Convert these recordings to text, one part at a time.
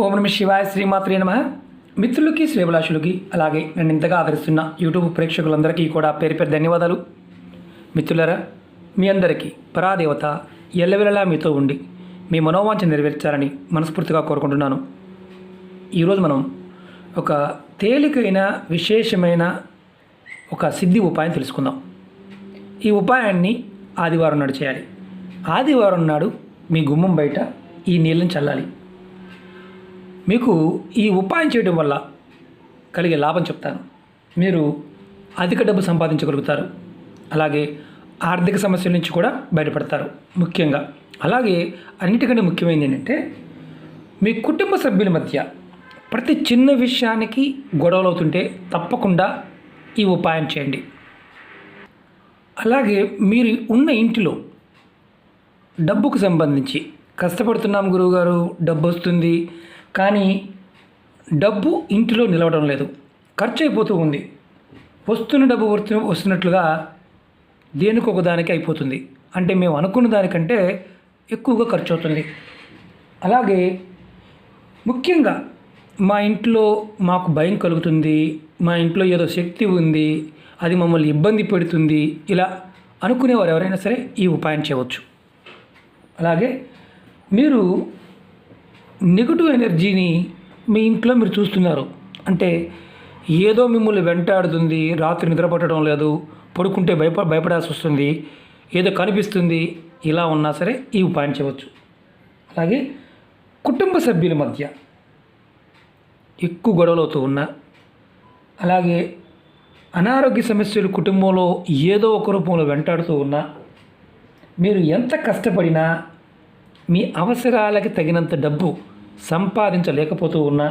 ఓం నమ శివాయ శ్రీమాత్రే నమ. మిత్రులకి శ్రేభిలాషులకి అలాగే నన్ను ఇంతగా ఆదరిస్తున్న యూట్యూబ్ ప్రేక్షకులందరికీ కూడా పేరు పేరు ధన్యవాదాలు. మిత్రులారా, మీ అందరికీ పరాదేవత ఎల్లవెల్లలా మీతో ఉండి మీ మనోవాంఛ నెరవేర్చాలని మనస్ఫూర్తిగా కోరుకుంటున్నాను. ఈరోజు మనం ఒక తేలికైన విశేషమైన ఒక సిద్ధి ఉపాయం తెలుసుకుందాం. ఈ ఉపాయాన్ని ఆదివారం నాడు చేయాలి. ఆదివారం నాడు మీ గుమ్మం బయట ఈ నీళ్ళని చల్లాలి. మీకు ఈ ఉపాయం చేయడం వల్ల కలిగే లాభం చెప్తాను. మీరు అధిక డబ్బు సంపాదించగలుగుతారు, అలాగే ఆర్థిక సమస్యల నుంచి కూడా బయటపడతారు. ముఖ్యంగా అలాగే అన్నిటికంటే ముఖ్యమైనది ఏంటంటే, మీ కుటుంబ సభ్యుల మధ్య ప్రతి చిన్న విషయానికి గొడవలు అవుతుంటే తప్పకుండా ఈ ఉపాయం చేయండి. అలాగే మీరు ఉన్న ఇంటిలో డబ్బుకు సంబంధించి కష్టపడుతున్నాం గురువుగారు, డబ్బు వస్తుంది కానీ డబ్బు ఇంటిలో నిలవడం లేదు, ఖర్చు అయిపోతూ ఉంది, వస్తున్న డబ్బు వస్తున్నట్లుగా దేనికొక దానికి అయిపోతుంది, అంటే మేము అనుకున్న దానికంటే ఎక్కువగా ఖర్చు అవుతుంది. అలాగే ముఖ్యంగా మా ఇంట్లో మాకు భయం కలుగుతుంది, మా ఇంట్లో ఏదో శక్తి ఉంది, అది మమ్మల్ని ఇబ్బంది పెడుతుంది, ఇలా అనుకునేవారు ఎవరైనా సరే ఈ ఉపాయం చేయవచ్చు. అలాగే మీరు నెగటివ్ ఎనర్జీని మీ ఇంట్లో మీరు చూస్తున్నారు అంటే, ఏదో మిమ్మల్ని వెంటాడుతుంది, రాత్రి నిద్ర పట్టడం లేదు, పడుకుంటే భయపడాల్సి వస్తుంది, ఏదో కనిపిస్తుంది, ఇలా ఉన్నా సరే ఈ ఉపాయం చేయవచ్చు. అలాగే కుటుంబ సభ్యుల మధ్య ఎక్కువ గొడవలు అవుతూ ఉన్నా, అలాగే అనారోగ్య సమస్యలు కుటుంబంలో ఏదో ఒక రూపంలో వెంటాడుతూ ఉన్నా, మీరు ఎంత కష్టపడినా మీ అవసరాలకి తగినంత డబ్బు సంపాదించలేకపోతూ ఉన్నా,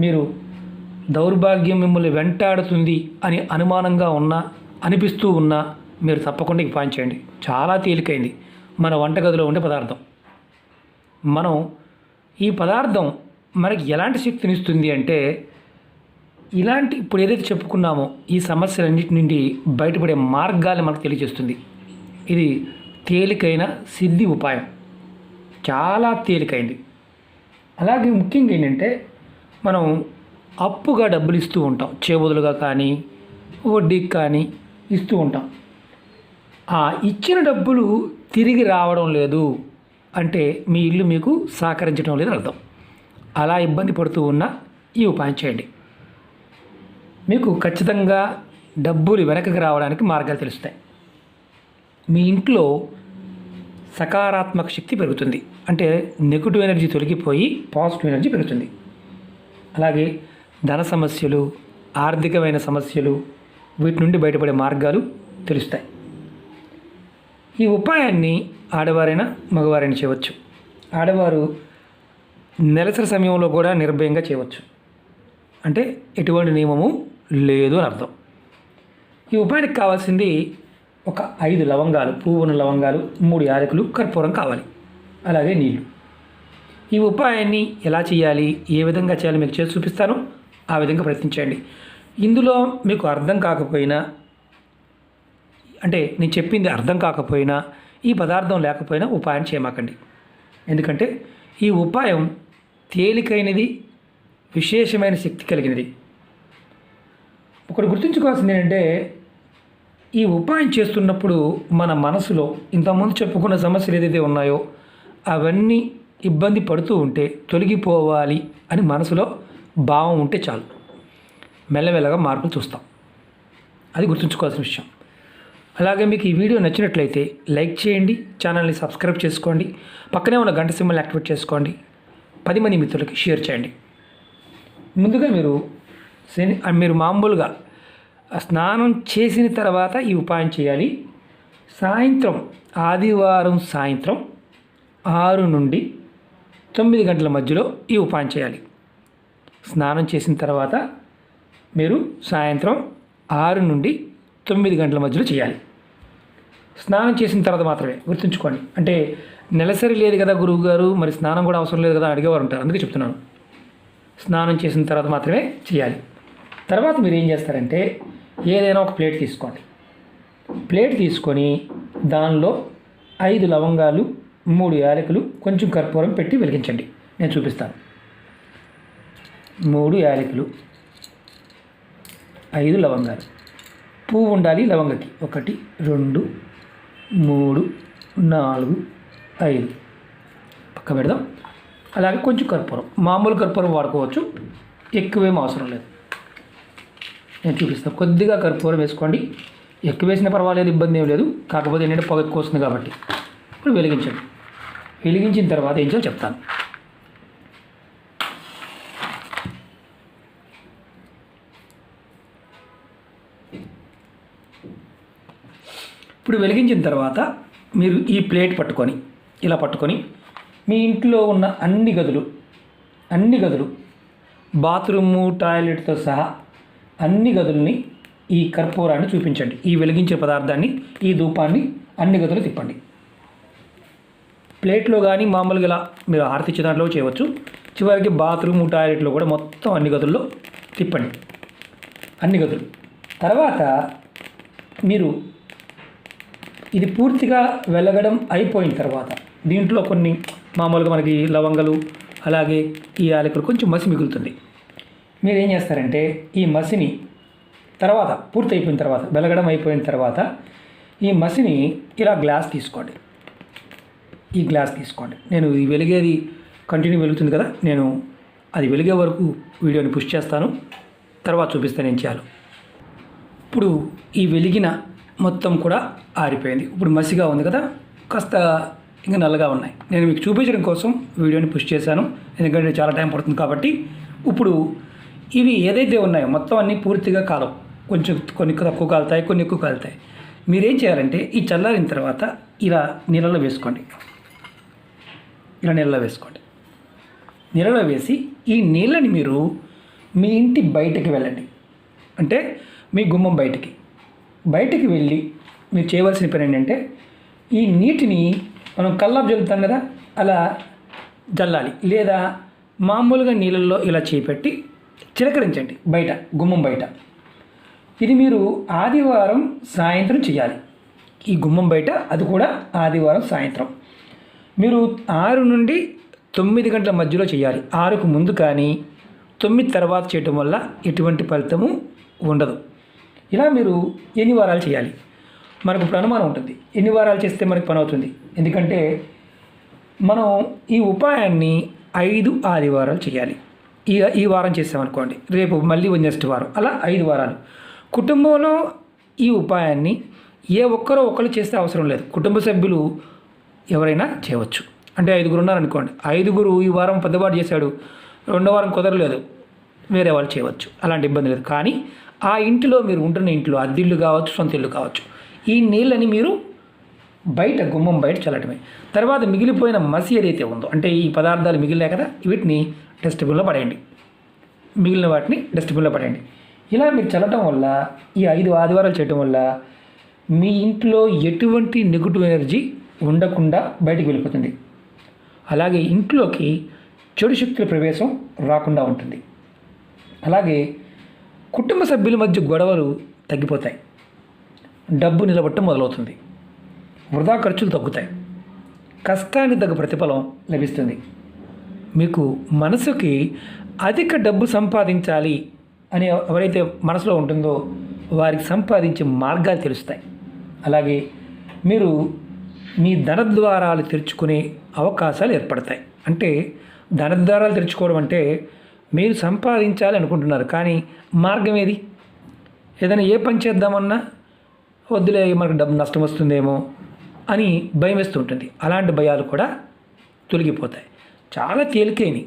మీరు దౌర్భాగ్యం మిమ్మల్ని వెంటాడుతుంది అని అనుమానంగా ఉన్నా, అనిపిస్తూ ఉన్నా, మీరు తప్పకుండా ఈ ఉపాయం చేయండి. చాలా తేలికైంది. మన వంటగదిలో ఉండే పదార్థం. ఈ పదార్థం మనకి ఎలాంటి శక్తినిస్తుంది అంటే, ఇలాంటి ఇప్పుడు ఏదైతే చెప్పుకున్నామో ఈ సమస్యలన్నిటి నుండి బయటపడే మార్గాలు మనకు తెలియజేస్తుంది. ఇది తేలికైన సిద్ధి ఉపాయం, చాలా తేలికైంది. అలాగే ముఖ్యంగా ఏంటంటే, మనం అప్పుగా డబ్బులు ఇస్తూ ఉంటాం, చేబదులుగా కానీ వడ్డీకి కానీ ఇస్తూ ఉంటాం. ఆ ఇచ్చిన డబ్బులు తిరిగి రావడం లేదు అంటే మీ ఇల్లు మీకు సహకరించడం లేదని అర్థం. అలా ఇబ్బంది పడుతూ ఉన్న ఈ ఉపాయం చేయండి. మీకు ఖచ్చితంగా డబ్బులు వెనకకి రావడానికి మార్గాలు తెలుస్తాయి. మీ ఇంట్లో సకారాత్మక శక్తి పెరుగుతుంది, అంటే నెగటివ్ ఎనర్జీ తొలగిపోయి పాజిటివ్ ఎనర్జీ పెరుగుతుంది. అలాగే ధన సమస్యలు, ఆర్థికమైన సమస్యలు, వీటి నుండి బయటపడే మార్గాలు తెలుస్తాయి. ఈ ఉపాయాన్ని ఆడవారైనా మగవారైనా చేయవచ్చు. ఆడవారు నెలసరి సమయంలో కూడా నిర్భయంగా చేయవచ్చు, అంటే ఎటువంటి నియమము లేదు అని అర్థం. ఈ ఉపాయానికి కావాల్సింది ఒక 5 లవంగాలు, పువ్వున లవంగాలు, 3 యాలకులు, కర్పూరం కావాలి, అలాగే నీళ్ళు. ఈ ఉపాయాన్ని ఎలా చేయాలి, ఏ విధంగా చేయాలి మీకు చేసి చూపిస్తాను. ఆ విధంగా ప్రయత్నించండి. ఇందులో మీకు అర్థం కాకపోయినా, అంటే నేను చెప్పింది అర్థం కాకపోయినా, ఈ పదార్థం లేకపోయినా ఉపాయం చేయమాకండి. ఎందుకంటే ఈ ఉపాయం తేలికైనది, విశేషమైన శక్తి కలిగినది. ఒకటి గుర్తుంచుకోవాల్సింది ఏంటంటే, ఈ ఉపాయం చేస్తున్నప్పుడు మన మనసులో ఇంతకుముందు చెప్పుకున్న సమస్యలు ఏదైతే ఉన్నాయో అవన్నీ ఇబ్బంది పడుతూ ఉంటే తొలగిపోవాలి అని మనసులో భావం ఉంటే చాలు, మెల్లమెల్లగా మార్పులు చూస్తాం. అది గుర్తుంచుకోవాల్సిన విషయం. అలాగే మీకు ఈ వీడియో నచ్చినట్లయితే లైక్ చేయండి, ఛానల్ని సబ్స్క్రైబ్ చేసుకోండి, పక్కనే ఉన్న గంట సింబల్ని యాక్టివేట్ చేసుకోండి, 10 మంది మిత్రులకి షేర్ చేయండి. ముందుగా మీరు మామూలుగా స్నానం చేసిన తర్వాత ఈ ఉపాయం చేయాలి. సాయంత్రం, ఆదివారం సాయంత్రం 6 నుండి 9 గంటల మధ్యలో ఈ ఉపాయం చేయాలి. స్నానం చేసిన తర్వాత మీరు సాయంత్రం 6 నుండి 9 గంటల మధ్యలో చేయాలి. స్నానం చేసిన తర్వాత మాత్రమే, గుర్తుంచుకోండి. అంటే నెలసరి లేదు కదా గురువు గారు, మరి స్నానం కూడా అవసరం లేదు కదా అడిగేవారు ఉంటారు, అందుకే చెప్తున్నాను. స్నానం చేసిన తర్వాత మాత్రమే చేయాలి. తర్వాత మీరు ఏం చేస్తారంటే, ఏదైనా ఒక ప్లేట్ తీసుకోండి. ప్లేట్ తీసుకొని దానిలో 5 లవంగాలు, 3 యాలకులు, కొంచెం కర్పూరం పెట్టి వెలిగించండి. నేను చూపిస్తాను. 3 యాలకులు, 5 లవంగాలు. పువ్వు ఉండాలి లవంగకి. 1 2 3 4 5 పక్క పెడదాం. అలాగే కొంచెం కర్పూరం, మామూలు కర్పూరం వాడుకోవచ్చు, ఎక్కువేం అవసరం లేదు. నేను చూపిస్తాను. కొద్దిగా కర్పూరం వేసుకోండి. ఎక్కువ వేసినా పర్వాలేదు, ఇబ్బంది ఏం లేదు. కాకపోతే ఏంటంటే పొగ ఎక్కువ వస్తుంది కాబట్టి. ఇప్పుడు వెలిగించండి. వెలిగించిన తర్వాత ఏం చేయాలో చెప్తాను. ఇప్పుడు వెలిగించిన తర్వాత మీరు ఈ ప్లేట్ పట్టుకొని ఇలా పట్టుకొని మీ ఇంట్లో ఉన్న అన్ని గదులు బాత్రూము, టాయిలెట్తో సహా అన్ని గదుల్ని ఈ కర్పూరాన్ని చూపించండి. ఈ వెలిగించే పదార్థాన్ని, ఈ ధూపాన్ని అన్ని గదులు తిప్పండి. ప్లేట్లో కానీ మామూలుగా ఇలా మీరు హారతి ఇచ్చే దాంట్లో చేయవచ్చు. చివరికి బాత్రూము, టాయిలెట్లో కూడా మొత్తం అన్ని గదుల్లో తిప్పండి. అన్ని గదులు తర్వాత మీరు ఇది పూర్తిగా వెలగడం అయిపోయిన తర్వాత దీంట్లో కొన్ని మామూలుగా మనకి లవంగలు అలాగే ఈ యాలకులు కొంచెం మసి మిగులుతుంది. మీరు ఏం చేస్తారంటే ఈ మసిని తర్వాత పూర్తి అయిపోయిన తర్వాత, వెలగడం అయిపోయిన తర్వాత ఈ మసిని ఇలా గ్లాస్ తీసుకోండి. ఈ గ్లాస్ తీసుకోండి. నేను ఈ వెలిగేది కంటిన్యూ వెలుగుతుంది కదా, నేను అది వెలిగే వరకు వీడియోని పుష్ చేస్తాను, తర్వాత చూపిస్తాను ఏం చేయాలో. ఇప్పుడు ఈ వెలిగిన మొత్తం కూడా ఆరిపోయింది. ఇప్పుడు మసిగా ఉంది కదా, కాస్త ఇంకా నల్లగా ఉన్నాయి. నేను మీకు చూపించడం కోసం వీడియోని పుష్ చేశాను, ఎందుకంటే చాలా టైం పడుతుంది కాబట్టి. ఇప్పుడు ఇవి ఏదైతే ఉన్నాయో మొత్తం అన్నీ పూర్తిగా కాలం, కొన్ని తక్కువ కాలుతాయి, కొన్ని ఎక్కువ కాలుతాయి. మీరేం చేయాలంటే ఈ చల్లారిన తర్వాత ఇలా నీళ్ళలో వేసుకోండి. ఇలా నీళ్ళలో వేసుకోండి. నీళ్ళలో వేసి ఈ నీళ్ళని మీరు మీ ఇంటి బయటకి వెళ్ళండి. అంటే మీ గుమ్మం బయటికి వెళ్ళి మీరు చేయవలసిన పని ఏంటంటే ఈ నీటిని మనం కల్లాపు జల్లుతాం కదా, అలా జల్లాలి. లేదా మామూలుగా నీళ్ళల్లో ఇలా చేపెట్టి చిలకరించండి బయట, గుమ్మం బయట. ఇది మీరు ఆదివారం సాయంత్రం చేయాలి. ఈ గుమ్మం బయట, అది కూడా ఆదివారం సాయంత్రం. మీరు 6 నుండి 9 గంటల మధ్యలో చేయాలి. 6కు ముందు కానీ 9 తర్వాత చేయటం వల్ల ఎటువంటి ఫలితము ఉండదు. ఇలా మీరు ఎన్ని వారాలు చేయాలి? మనకు ఇప్పుడు అనుమానం ఉంటుంది, ఎన్ని వారాలు చేస్తే మనకు పని అవుతుంది. ఎందుకంటే మనం ఈ ఉపాయాన్ని 5 ఆదివారాలు చేయాలి. ఈ వారం చేసామనుకోండి, రేపు మళ్ళీ నెక్స్ట్ వారం, అలా 5 వారాలు. కుటుంబంలో ఈ ఉపాయాన్ని ఏ ఒకళ్ళు చేస్తే అవసరం లేదు. కుటుంబ సభ్యులు ఎవరైనా చేయవచ్చు. అంటే 5గురు ఉన్నారనుకోండి, 5గురు ఈ వారం పెద్దవాడు చేశాడు, 2వ వారం కుదరలేదు, వేరే వాళ్ళు చేయవచ్చు, అలాంటి ఇబ్బంది లేదు. కానీ ఆ ఇంటిలో మీరు ఉంటున్న ఇంట్లో, అద్దిల్లు కావచ్చు, సొంత ఇల్లు కావచ్చు, ఈ నీళ్ళని మీరు బయట, గుమ్మం బయట చల్లటమే. తర్వాత మిగిలిపోయిన మసి ఏదైతే ఉందో, అంటే ఈ పదార్థాలు మిగిలినాయి కదా, వీటిని డస్ట్బిన్లో పడేయండి. మిగిలిన వాటిని డస్ట్బిన్లో పడేయండి. ఇలా మీరు చల్లటం వల్ల, ఈ 5 ఆదివారాలు చేయటం వల్ల మీ ఇంట్లో ఎటువంటి నెగిటివ్ ఎనర్జీ ఉండకుండా బయటికి వెళ్ళిపోతుంది. అలాగే ఇంట్లోకి చెడు శక్తుల ప్రవేశం రాకుండా ఉంటుంది. అలాగే కుటుంబ సభ్యుల మధ్య గొడవలు తగ్గిపోతాయి. డబ్బు నిలబట్టడం మొదలవుతుంది. వృధా ఖర్చులు తగ్గుతాయి. కష్టానికి తగ్గ ప్రతిఫలం లభిస్తుంది. మీకు మనసుకి అధిక డబ్బు సంపాదించాలి అని ఎవరైతే మనసులో ఉంటుందో వారికి సంపాదించే మార్గాలు తెలుస్తాయి. అలాగే మీరు మీ ధనద్వారాలు తెరుచుకునే అవకాశాలు ఏర్పడతాయి. అంటే ధనద్వారాలు తెరుచుకోవడం అంటే మీరు సంపాదించాలి అనుకుంటున్నారు, కానీ మార్గం ఏది? ఏదైనా ఏ పని చేద్దామన్నా వద్దులే, మనకు డబ్బు నష్టం వస్తుందేమో అని భయం వేస్తూ ఉంటుంది. అలాంటి భయాలు కూడా తొలగిపోతాయి. చాలా తేలికైనవి,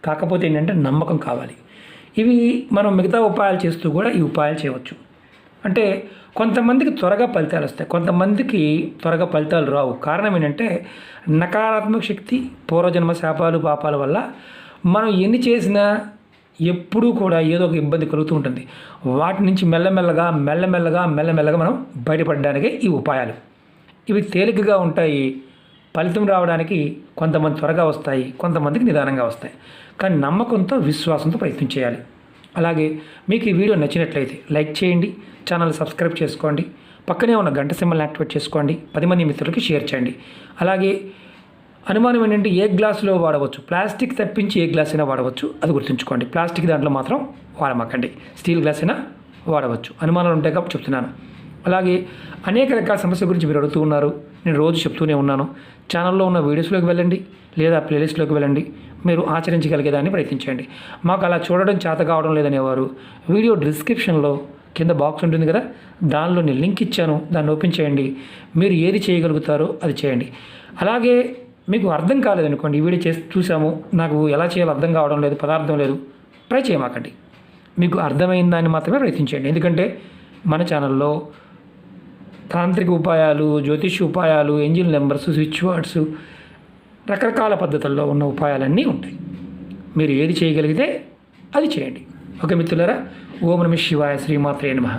కాకపోతే ఏంటంటే నమ్మకం కావాలి. ఇవి మనం మిగతా ఉపాయాలు చేస్తూ కూడా ఈ ఉపాయాలు చేయవచ్చు. అంటే కొంతమందికి త్వరగా ఫలితాలు వస్తాయి, కొంతమందికి త్వరగా ఫలితాలు రావు. కారణం ఏంటంటే నకారాత్మక శక్తి, పూర్వజన్మ శాపాలు, పాపాల వల్ల మనం ఎన్ని చేసినా ఎప్పుడూ కూడా ఏదో ఒక ఇబ్బంది కలుగుతూ ఉంటుంది. వాటి నుంచి మెల్లమెల్లగా మనం బయటపడడానికే ఈ ఉపాయాలు. ఇవి తేలికగా ఉంటాయి. ఫలితం రావడానికి కొంతమంది త్వరగా వస్తాయి, కొంతమందికి నిదానంగా వస్తాయి. కానీ నమ్మకంతో, విశ్వాసంతో ప్రయత్నం చేయాలి. అలాగే మీకు ఈ వీడియో నచ్చినట్లయితే లైక్ చేయండి, ఛానల్ సబ్స్క్రైబ్ చేసుకోండి, పక్కనే ఉన్న గంట సింబల్ని యాక్టివేట్ చేసుకోండి, 10 మంది మిత్రులకి షేర్ చేయండి. అలాగే అనుమానం ఏంటంటే ఏ గ్లాసులో వాడవచ్చు, ప్లాస్టిక్ తప్పించి ఏ గ్లాస్ అయినా వాడవచ్చు, అది గుర్తుంచుకోండి. ప్లాస్టిక్ దాంట్లో మాత్రం వాడమాకండి, స్టీల్ గ్లాస్ అయినా వాడవచ్చు. అనుమానాలు ఉంటాయి కాబట్టి చెప్తున్నాను. అలాగే అనేక రకాల సమస్యల గురించి మీరు అడుగుతూ ఉన్నారు, నేను రోజు చెప్తూనే ఉన్నాను. ఛానల్లో ఉన్న వీడియోస్లోకి వెళ్ళండి లేదా ప్లేలిస్ట్లోకి వెళ్ళండి, మీరు ఆచరించగలిగేదాన్ని ప్రయత్నించండి. మాకు అలా చూడడం చేత కావడం లేదనేవారు వీడియో డిస్క్రిప్షన్లో కింద బాక్స్ ఉంటుంది కదా, దానిలో నేను లింక్ ఇచ్చాను, దాన్ని ఓపెన్ చేయండి. మీరు ఏది చేయగలుగుతారో అది చేయండి. అలాగే మీకు అర్థం కాలేదనుకోండి, ఈ వీడియో చూసాము, నాకు ఎలా చేయాలో అర్థం కావడం లేదు, పదార్థం లేదు, ట్రై చేయమాకండి. మీకు అర్థమైన దాన్ని మాత్రమే ప్రయత్నించండి. ఎందుకంటే మన ఛానల్లో తాంత్రిక ఉపాయాలు, జ్యోతిష్ ఉపాయాలు, ఏంజిల్ నెంబర్స్, స్విచ్ వర్డ్స్, రకరకాల పద్ధతుల్లో ఉన్న ఉపాయాలన్నీ ఉంటాయి. మీరు ఏది చేయగలిగితే అది చేయండి. ఓకే మిత్రులారా, ఓం నమః శివాయ, శ్రీమాత్రే నమః.